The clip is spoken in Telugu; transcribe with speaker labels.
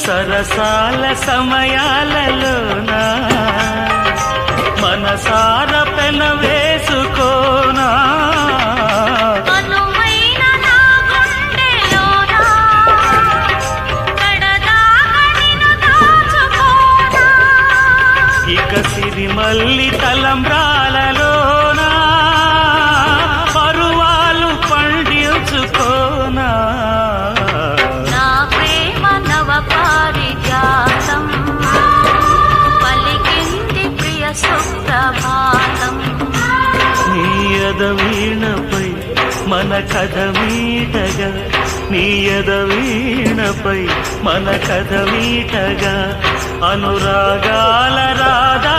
Speaker 1: సరసాల సమయాలలోనా మనసార పెన వేసుకోనా ఇక సిరిమల్లి తలంబ్రాలలోనా పరువాలు పండించుకోనా
Speaker 2: నా ప్రేమ నవ పారిజాతం పలికింది ప్రియ సుప్రభాతం
Speaker 1: నీయద వీణపై మన కథ మీటగా నీయద వీణపై మన కథ మీటగా అనురాగాల రాధా